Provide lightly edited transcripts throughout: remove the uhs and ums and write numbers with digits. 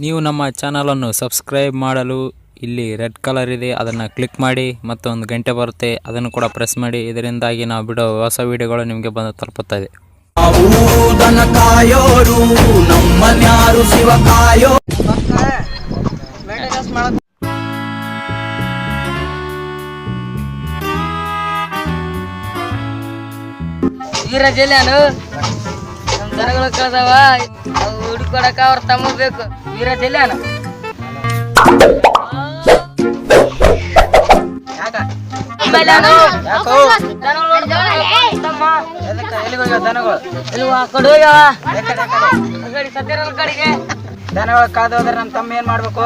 ನೀವು ನಮ್ಮ ಚಾನಲನ್ನು ಸಬ್ಸ್ಕ್ರೈಬ್ ಮಾಡಲು ಇಲ್ಲಿ ರೆಡ್ ಕಲರ್ ಇದೆ, ಅದನ್ನು ಕ್ಲಿಕ್ ಮಾಡಿ. ಮತ್ತೊಂದು ಗಂಟೆ ಬರುತ್ತೆ, ಅದನ್ನು ಕೂಡ ಪ್ರೆಸ್ ಮಾಡಿ. ಇದರಿಂದಾಗಿ ನಾವು ಬಿಡೋ ಹೊಸ ವಿಡಿಯೋಗಳು ನಿಮಗೆ ಬಂದು ತಲುಪುತ್ತದೆ. ದನಗಳು ಕಳ್ದಾವ, ಹುಡುಕೊಡಕ ಅವ್ರ ತಮ್ಮ ಬೇಕು. ವೀರ ಜಲ್ಯಾನ ದನಗಳು ಕಾದೋದ್ರೆ ನಮ್ಮ ತಮ್ಮ ಏನ್ ಮಾಡ್ಬೇಕು?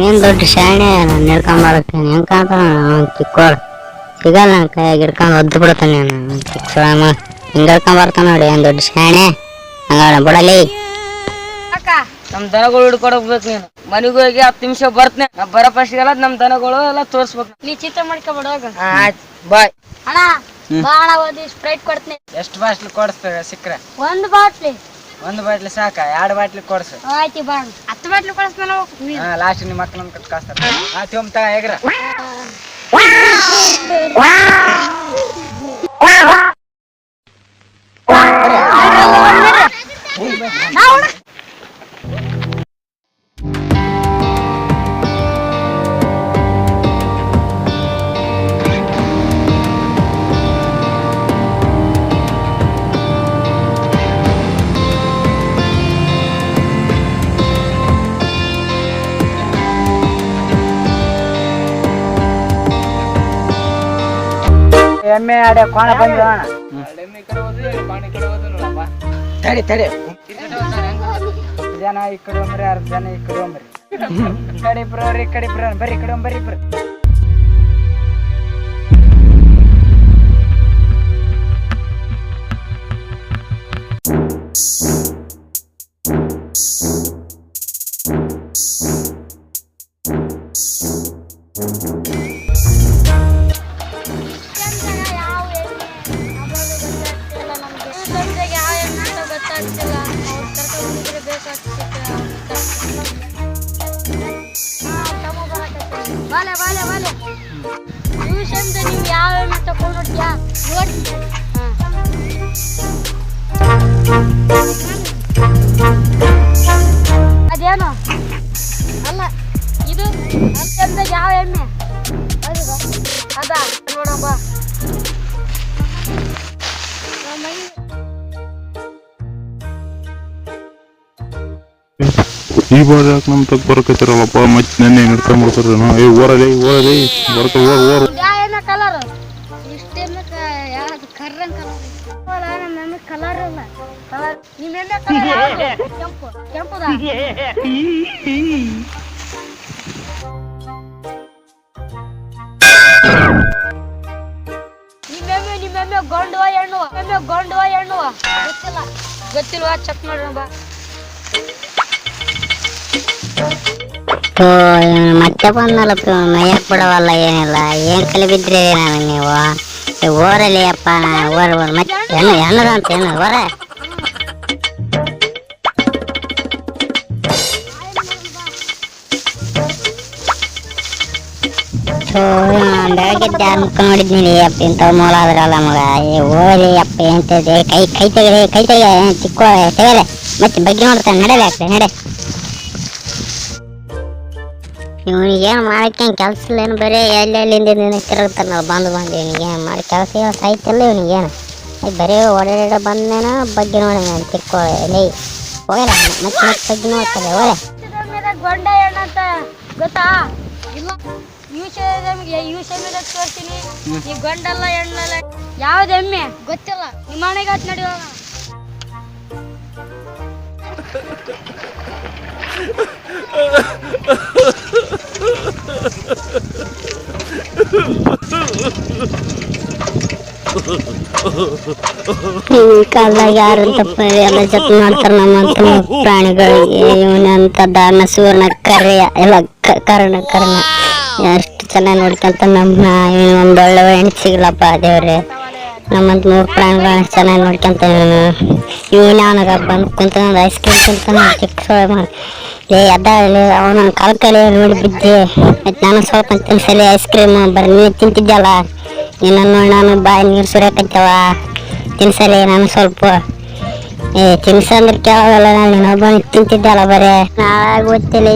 ಏನ್ ದೊಡ್ಡ ಶಾಣೆ ನಿಡ್ಕೊಂಬರಕ್ಕೆ ಹೆಂಗ್ ಕಾಣ್ತಾನ ಚಿಕ್ಕೋಳು ಸಿಗಲ್ಲ ನನ್ನ ಕೈಯಾಗ ಹಿಡ್ಕೊಂಡು ಒದ್ದು ಬಿಡ್ತಾನೆ ಚಿಕ್ಕ ಹಿಂಗ ಹಿಡ್ಕೊಂಬರ್ತಾನ ನೋಡಿ. ಏನ್ ದೊಡ್ಡ ಶಾಣೆ ಹಂಗ ಬಿಡಲಿ. ನಮ್ ದನಗಳು ಹಿಡ್ಕೊಡಬೇಕು. ನೀನು ಮನೆಗೆ ಹೋಗಿ 10 ನಿಮಿಷ ಬರ್ತನೆ. ನಾ ಬರೋ ಫಸ್ಟಿಗೆಲ್ಲ ನಮ್ ದನಗಳು ಎಲ್ಲ ತೋರ್ಸ್ಬೇಕು. ನೀ ಚಿತ್ರ ಮಾಡ್ಕೊಬಿಡುವಾಗ ಬಾಯ್ ಅಣ್ಣ ಬಾಳ ಓದಿ ಸ್ಪ್ರೈಟ್ ಕೊಡ್ತೀನಿ. ಎಷ್ಟು ಬಾಟ್ಲಿ ಕೊಡಿಸ್ತೇವೆ ಸಿಕ್ಕ್ರೆ? ಒಂದು ಬಾಟ್ಲಿ. ಒಂದು ಬಾಟ್ಲಿ ಸಾಕ? 2 ಬಾಟ್ಲಿ ಕೊಡ್ಸು. ಆಯ್ತು ಬಾ 10 ಬಾಟ್ಲಿ ಕೊಡಿಸ್ತಾನ. ಲಾಸ್ಟ್ ನಿಮ್ಮ ಮಕ್ಕಳನ್ನ ಕಟ್ಕಾಸ್ತಾರ. ತೊಂಬ ಹೇಗ್ರ ಎಮ್ಮೆ ಆಡೆ ಕೋಣ ಬಂದ ತಡಿ ತಡಿ. ಜನ ಈ ಕಡೆ ಒಮ್ರಿ, 6 ಜನ ಈ ಕಡೆ ಒಮ್ರಿ. ಕಡೆ ಇಬ್ರು ಈ ಕಡೆ ಇಬ್ರು ಬರ್ರಿ, ಈ ಕಡೆ ಬರ್ರಿ ಇಬ್ರು. ನೀವು ಯಾವ ತಗೊಂಡ್ಯಾ ನೋಡಿ. ಅದೇನು ಅಲ್ಲ ಇದು ಚಂದಾಗ ಯಾವ ಎಮ್ಮೆ ಅದ ನೋಡಪ್ಪ. ಈ ಬಾರಿ ಯಾಕೆ ನಮ್ ತಗ ಬರಕತ್ತಿರಲ್ಲಪ್ಪ? ಮತ್ತೆ ನೆನ್ನೆ ಹಿಡ್ಕೊಂಡ್ಬಿಡ್ತಾರ. ಓರಲಿ ಓರಲಿ ಬರ್ಕ ಓರ್ ಕಲರ್ ಇಷ್ಟೇನು ಯಾವ್ದು ಕರ್ರಂಗ್ ಕಲರ್ ನನ್ನ ಕಲರ್ ಇಲ್ಲ. ಕಲರ್ ನಿಮ್ಮೆಂದ ಕೆಂಪು ಕೆಂಪುದ ನಿಮ್ಮೆಮ್ಮೆ ಗೊಂಡುವ ಹೆಣ್ಣುವ ಗೊತ್ತಿಲ್ವಾ? ಚೆಕ್ ಮಾಡ್ರ ಬಾ. ಮತ್ತೆ ಬಂದಲ್ಲ ಮೈಯಕ್ ಬಿಡವಲ್ಲ, ಏನಿಲ್ಲ. ಏನ್ ಕಲಿ ಬಿದ್ರಿ ನಾನು ನೀವು? ಓರಲಿ ಅಪ್ಪ ಓರ್ ಮತ್ತೆ ಹೆಣ್ಣದ ಅಂತ ಏನು ಓರ? ಬೆಳಗ್ಗೆ ಮುಖ ನೋಡಿದ್ನಿ ಅಪ್ಪ, ಇಂಥ ಮೂಲ ಆದ್ರಲ್ಲ ಮಗ. ಓರಿ ಅಪ್ಪ ಎಂತದೆ? ಕೈ ತೆಗೆ ಚಿಕ್ಕ ತೆಗಲೆ ಮತ್ತೆ ಬಗ್ಗೆ ನೋಡ್ತಾನೆ. ನಡೆಯಲ್ಲ ಆಗ್ತದೆ ನಡೆ. ಇವನಿಗೇನು ಮಾಡಕ್ಕೆ ಕೆಲಸ ಇಲ್ಲ, ಏನು ಬರೀ ಎಲ್ಲೆಲ್ಲಿಂದ ತಿರುಗ್ತಾನೆ ನಾವು ಬಂದು ಇವನಿಗೇನು ಮಾಡಿ ಕೆಲಸ ಸಾಯ್ತಿಲ್ಲ ಇವನಿಗೇನು. ಬರೀ ಓಡಾಡ ಬಂದೇನ ಬಗ್ಗೆ ನೋಡಿ ನಾನು ತಿಕ್ಕೊಳ್ಳಿ ಹೋಗಲ್ಲ ಮತ್ತೆ ಬಗ್ಗೆ ನೋಡ್ತಾರೆ. ಹೋಗಲ್ಲ ಗೊಂಡ ಏನಂತ ಗೊತ್ತಾ? ಇಲ್ಲ ಯು ಸೆಮಿದ ತೋರಿಸ್ತೀನಿ. ಈ ಗಂಡಲ್ಲ ಹೆಣ್ಣಲ್ಲ ಯಾವ್ದು ಎಮ್ಮೆ ಗೊತ್ತಿಲ್ಲ. ನಿಮ್ಮ ಮನೆಗೆ ಆತ್ ನಡೆಯುವಾಗ ಈ ಕಾಲದಾಗ ಯಾರಂತಪ್ಪ ಎಲ್ಲ ಜೊತೆ ಮಾಡ್ತಾರ ನಮ್ಮಂತ ಪ್ರಾಣಿಗಳಿಗೆ. ಇವನಂತ ದಾನ ಸುವರ್ಣ ಕರ್ಯ ಎಲ್ಲ ಕರ್ಣ ಎಷ್ಟು ಚೆನ್ನಾಗಿ ನೋಡ್ಕೊಂತ ನಮ್ಮ ಒಂದು ಒಳ್ಳೆ ಹೆಣ್ಣು ಸಿಗ್ಲಪ್ಪ ದೇವ್ರೆ. ನಮ್ಮಂತ ಮೂರು ಪ್ರಾಣಿಗಳನ್ನ ಚೆನ್ನಾಗಿ ನೋಡ್ಕೊಂತ ಇವನು ಅವನಾಗ ಬಂದು ಕುಂತ ಐಸ್ ಕ್ರೀಮ್ ತಿಂತಾನ ಚಿಕ್ಕ ಸೊಳ್ಳೆ ಮಾಡಿ ಎದ್ದ ಅವನ ಕಾಲ ನೋಡಿ ಬಿದ್ದೆ. ಮತ್ತು ನಾನು ಸ್ವಲ್ಪ ತಿನ್ಸಲಿ ಐಸ್ ಕ್ರೀಮ್ ಬರೀ ನೀನು ತಿಂತಿದ್ದಲ್ಲ, ನೀನು ನೋಡಿ ನಾನು ಬಾಯಿ ನೀರು ಸುರಿಯಕತ್ತವ ತಿನ್ಸಲಿ ನಾನು ಸ್ವಲ್ಪ ತಿನ್ಸಂದ್ರೆ ಕೇಳೋದಲ್ಲ. ನಾನು ಇನ್ನೊಬ್ಬ ತಿಂತಿದ್ದಲ್ಲ ಬರೇ ನಾಳೆ ಗೊತ್ತಿಲ್ಲ.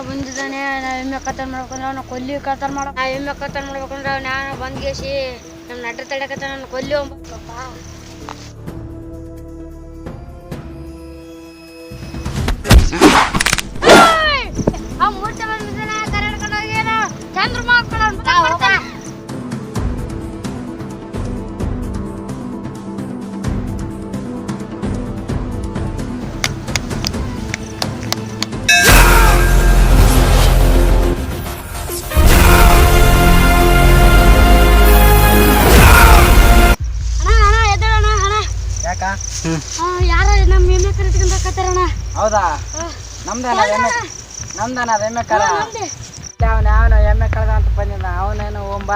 ಬಂದಿದ್ದಾನೆ. ನಾವು ಎಮ್ಮೆ ಕತ್ತಲ್ ಮಾಡ್ಬೇಕಂದ್ರೆ ಅವ್ನ ಕೊಲ್ಲಿ ಕತ್ತಲ್ ಮಾಡ. ನಾವು ಎಮ್ಮೆ ಕತ್ತಲ್ ಮಾಡ್ಬೇಕಂದ್ರೆ ನಾನು ಬಂದ್ಗೇಸಿ ನಮ್ಮ ನಡ್ರ ತಡೆಕತ್ತ ನನ್ನ ಕೊಲ್ಲಿ ಹೋಗ್ಬೇಕಪ್ಪ. ಆ ಮೂರ್ತಿ ಬಂದಿದ್ದಾನೆ ಕರ್ನಾಟಕ ಹೋಗ್ಯಾನ ಚಂದ್ರಮ್ಮ ಯಾರ ನಮ್ಮ ಎಮ್ಮೆ ಕರಿತ್ಕೊಂಡ್ಕತ್ತಾರಣ. ಹೌದಾ? ನಮ್ದನ ಅದು ಎಮ್ಮೆ ಕರ. ಅವನು ಎಮ್ಮೆ ಕಳೆದ ಅಂತ ಬಂದಿಲ್ಲ. ಅವನೇನು ಓಂಬ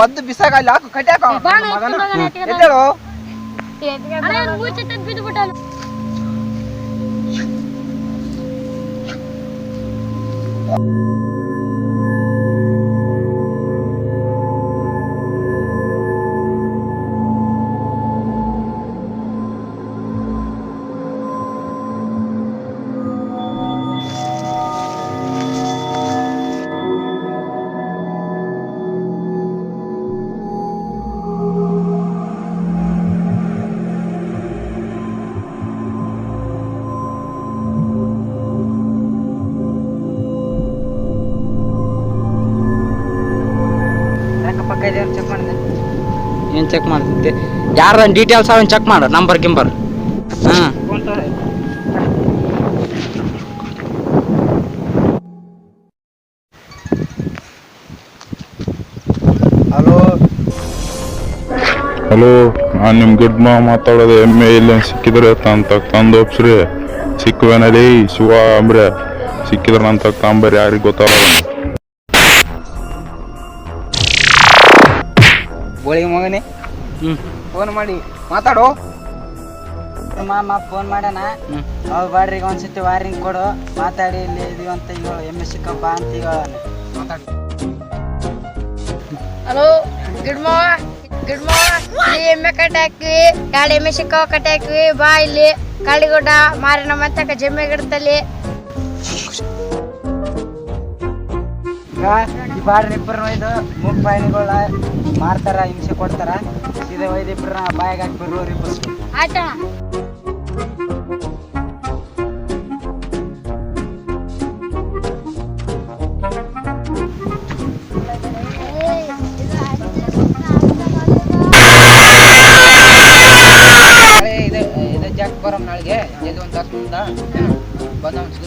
ಒದ್ದು ಬಿಸಾಗ ಅಲ್ಲಿ ಹಾಕು ಕಟ್ಯಾಕ ಎದ್ದೇಳು. ಏನು ಚೆಕ್ ಮಾಡ್ತಿದ್ದೆ? ಯಾರ ಡೀಟೇಲ್ಸ್ ಅವನ್ ಚೆಕ್ ಮಾಡು, ನಂಬರ್ ಗಿಂಬರ್. ಹಾಂ ಹಲೋ, ನಾನು ನಿಮ್ಮ ಗಿಡ್ಮ ಮಾತಾಡೋದು. ಎಮ್ಮೆ ಇಲ್ಲ ಸಿಕ್ಕಿದ್ರೆ ತಂದು ಒಪ್ಸ್ರಿ. ಸಿಕ್ಕುವೇನಲ್ಲಿ ಶಿವ ಅಂಬ್ರೆ ಸಿಕ್ಕಿದ್ರೆ ನಾನು ತಾಂಬರಿ, ಯಾರಿಗೆ ಗೊತ್ತಾಗಲ್ಲ. ಗೋಳಿಗೆ ಮಗನೇ ಫೋನ್ ಮಾಡಿ ಮಾತಾಡು. ಮಾಮ ಫೋನ್ ಮಾಡ್ಯಾನ. ಅವ್ರು ಬಾಡ್ರಿಗೆ ಒಂದ್ಸತಿ ವಾರಿಂಗ್ ಕೊಡು, ಮಾತಾಡಿ ಇಲ್ಲಿ ಇದೀವಿ ಅಂತ ಹೇಳು. ಎಮ್ಮೆ ಸಿಕ್ಕಪ್ಪ ಅಂತ ಹೇಳ ಮಾತಾಡು. Hello, good morning. ಎಮ್ಮೆ ಕಟ್ಟಿ ಹಾಕ್ವಿ, 2 ಎಮ್ಮೆ ಸಿಕ್ಕವ ಕಟ್ಟಿ ಹಾಕ್ವಿ. ಬಾ ಇಲ್ಲಿ ಕಾಳಿಗುಡ್ಡ ಮಾರಿನ ಮಂತಕ ಜಮ್ಮೆ ಗಿಡದಲ್ಲಿ. ಈ ಬಾಡ್ರಿ ಇಬ್ಬರು ಒಯ್ದು ಮೂಗ್ ಬಾಯಿಗಳ ಮಾರ್ತಾರ, ಹಿಂಸೆ ಕೊಡ್ತಾರ. ಸೀದಾ ಒಯ್ದು ಇಬ್ಬರ ಬಾಯಿಗೆ ಹಾಕಿ ಬರೋರು ಇಬ್ಬರು. ಆಯ್ತಣ್ಣ. ಇದು ಜಗ್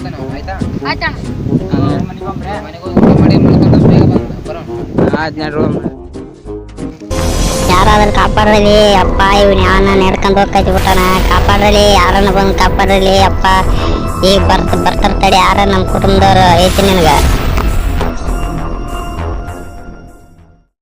ಬರ್ತಾನೆ ಅವ, ಆಯ್ತಾ ಆಯ್ತಣ್ಣ. ಮನೆಗೆ ಹೋಗ್ರೆ ಮನೆಗೆ ಹೋಗಿ ಊಟ ಮಾಡಿ ಮಾಡ್ಕೊಂಡು ಬೇಗ ಬರೋಣ. ಆಯ್ತು ನಡ್ರಿ. ಯಾರಾದ್ರೂ ಕಾಪಾಡ್ರಲಿ ಅಪ್ಪ, ಇವ್ನ ಯಾವನ್ನ ನಡ್ಕೊಂಡು ಹೋಗ್ಕೈತಿ ಬಿಟ್ಟಾನ. ಕಾಪಾಡ್ರಲಿ, ಯಾರನ್ನ ಬಂದು ಕಾಪಾಡ್ರಲಿ ಅಪ್ಪ. ಈಗ ಬರ್ತಾರ ತಡಿ, ಯಾರ ನಮ್ಮ ಕುಟುಂಬದವ್ರು ಐತಿ ನಿನಗೆ.